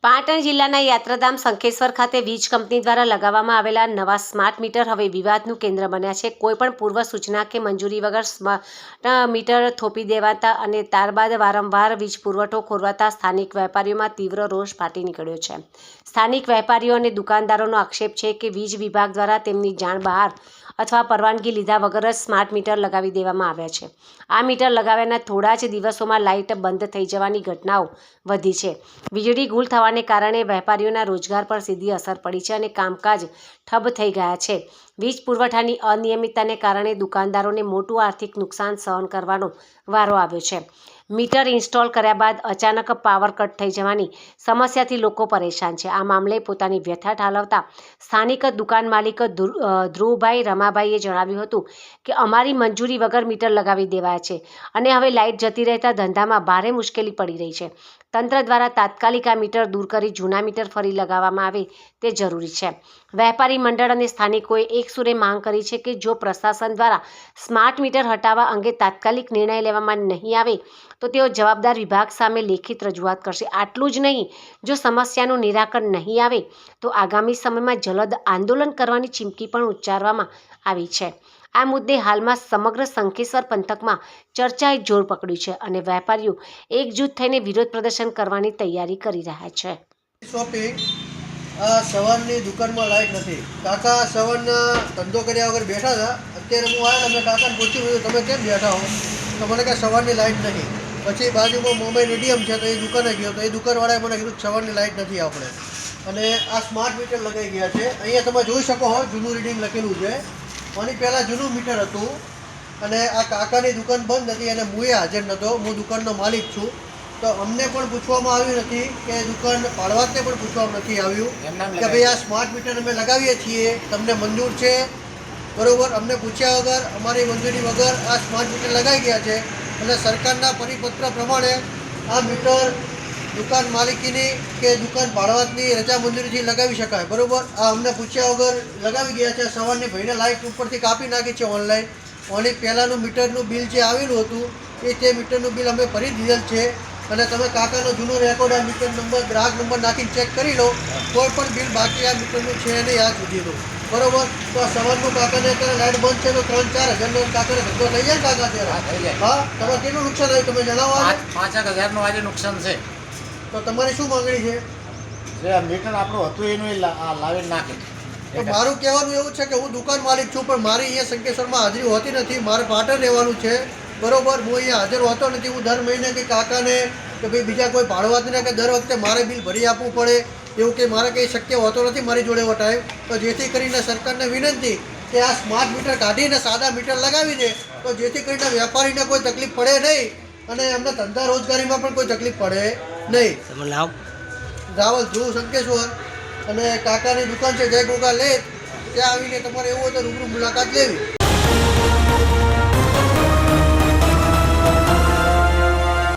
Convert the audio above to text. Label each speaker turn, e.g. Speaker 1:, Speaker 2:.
Speaker 1: પાટણ જિલ્લાના યાત્રાધામ શંખેશ્વર ખાતે વીજ કંપની દ્વારા લગાવવામાં આવેલા નવા સ્માર્ટ મીટર હવે વિવાદનું કેન્દ્ર બન્યા છે। કોઈપણ પૂર્વ સૂચના કે મંજૂરી વગર સ્માર્ટ મીટર થોપી દેવાતા અને ત્યારબાદ વારંવાર વીજ પુરવઠો ખોરવાતા સ્થાનિક વેપારીઓમાં તીવ્ર રોષ ફાટી નીકળ્યો છે। સ્થાનિક વેપારીઓ અને દુકાનદારોનો આક્ષેપ છે કે વીજ વિભાગ દ્વારા તેમની જાણ બહાર અથવા પરવાનગી લીધા વગર જ સ્માર્ટ મીટર લગાવી દેવામાં આવ્યા છે। આ મીટર લગાવ્યાના થોડા જ દિવસોમાં લાઇટ બંધ થઈ જવાની ઘટનાઓ વધી છે। વીજળી ગુલ થવાને કારણે વેપારીઓના રોજગાર પર સીધી અસર પડી છે અને કામકાજ ઠપ થઈ ગયા છે। વીજ પુરવઠાની અનિયમિતતાને કારણે દુકાનદારોને મોટું આર્થિક નુકસાન સહન કરવાનો વારો આવ્યો છે। મીટર ઇન્સ્ટોલ કર્યા બાદ અચાનક પાવર કટ થઈ જવાની સમસ્યાથી લોકો પરેશાન છે। આ મામલે પોતાની વ્યથા ઠાલવતા સ્થાનિક દુકાન માલિક ધ્રુવભાઈ રમાભાઈએ જણાવ્યું હતું કે અમારી મંજૂરી વગર મીટર લગાવી દેવાયા છે અને હવે લાઇટ જતી રહેતા ધંધામાં ભારે મુશ્કેલી પડી રહી છે। તંત્ર દ્વારા તાત્કાલિક આ મીટર દૂર કરી જૂના મીટર ફરી લગાવવામાં આવે તે જરૂરી છે। વેપારી મંડળ અને સ્થાનિકોએ એકસૂરે માંગ કરી છે કે જો પ્રશાસન દ્વારા સ્માર્ટ મીટર હટાવવા અંગે તાત્કાલિક નિર્ણય લેવામાં નહીં આવે તો તેઓ જવાબદાર વિભાગ સામે લેખિત રજૂઆત કરશે। આટલું જ નહીં, જો સમસ્યાનું નિરાકરણ નહીં આવે તો આગામી સમયમાં જલદ આંદોલન કરવાની ચીમકી પણ ઉચ્ચારવામાં આવી છે। આ મુદ્દે હાલમાં સમગ્ર શંખેશ્વર પંથકમાં ચર્ચાએ જોર પકડ્યું છે અને વેપારીઓ એકજૂથ થઈને વિરોધ પ્રદર્શન કરવાની તૈયારી કરી રહ્યા છે।
Speaker 2: શોપિંગ સવારની દુકાનમાં લાઇટ નથી। કાકા સવારના ધંધો કર્યા વગર બેઠા હતા। અત્યારે હું આવ્યા મેં કાકાને પૂછ્યું તમે કેમ બેઠા હો, તો મને કે સવારની લાઇટ નહીં। પછી બાજુમાં મુંબઈ રેડિયમ છે તો એ દુકાને ગયો તો એ દુકાનવાળાએ મને કીધું સવારની લાઇટ નથી આપણે, અને આ સ્માર્ટ મીટર લગાવી ગયા છે। અહીંયા તમે જોઈ શકો છો જૂનું રીડિંગ લખેલું છે। આની પહેલાં જૂનું મીટર હતું અને આ કાકાની દુકાન બંધ હતી અને હું હાજર નહોતો। હું દુકાનનો માલિક છું, તો અમને પણ પૂછવામાં આવ્યું નથી કે દુકાન પાડવાને પણ પૂછવામાં નથી આવ્યું કે ભાઈ આ સ્માર્ટ મીટર અમે લગાવીએ છીએ, તમને મંજૂર છે બરાબર? અમને પૂછ્યા વગર અમારી મંજૂરી વગર આ સ્માર્ટ મીટર લગાવી ગયા છે અને સરકારના પરિપત્ર પ્રમાણે આ મીટર દુકાન માલિકીની કે દુકાન ભાડવાતની રજા મંજૂરીથી લગાવી શકાય બરાબર? આ અમને પૂછ્યા વગર લગાવી ગયા છે। સવારની ભાઈને લાઇટ ઉપરથી કાપી નાખી છે ઓનલાઈન। આની પહેલાંનું મીટરનું બિલ જે આવેલું હતું તે મીટરનું બિલ અમે ભરી દીધેલ છે અને તમે કાકાનો જૂનો રેકોર્ડ આ મીટર નંબર ગ્રાહક નંબર નાખીને ચેક કરી લો, કોઈ પણ બિલ બાકી આ મીટરનું છે નહીં આજ સુધીનું બરાબર? તો આ સવારનું કાકાને અત્યારે લાઇટ બંધ છે તો 3-4 હજારનો કાકાને ધંધો થઈ જાય કાકા અત્યારે? હા, તમારે કેટલું નુકસાન આવ્યું તમે જણાવો।
Speaker 3: 5,000નું આજે નુકસાન છે।
Speaker 2: તો તમારી શું માંગણી છે?
Speaker 3: જે મીટર આપણું હતું એનું લાવી નાખે।
Speaker 2: તો મારું કહેવાનું એવું છે કે હું દુકાન માલિક છું પણ મારી અહીંયા શંકેશ્વરમાં હાજરી હોતી નથી। મારે પાટણ રહેવાનું છે બરાબર? હું અહીંયા હાજર હોતો નથી। હું દર મહિને કે કાકાને કે ભાઈ બીજા કોઈ ભાડવાતને કે દર વખતે મારે બિલ ભરી આપવું પડે એવું કે મારે કંઈ શક્ય હોતો નથી મારી જોડે એવો ટાઈમ। તો જેથી કરીને સરકારને વિનંતી કે આ સ્માર્ટ મીટર કાઢીને સાદા મીટર લગાવી દે તો જેથી કરીને વેપારીને કોઈ તકલીફ પડે નહીં અને એમને ધંધા રોજગારીમાં પણ કોઈ તકલીફ પડે નહીં। રાવલ ધ્રુવ શંકેશ્વર અને કાકાની દુકાન છે જય ગોગા લેક, ત્યાં આવીને તમારે એવું હોય તો રૂબરૂ મુલાકાત લેવી।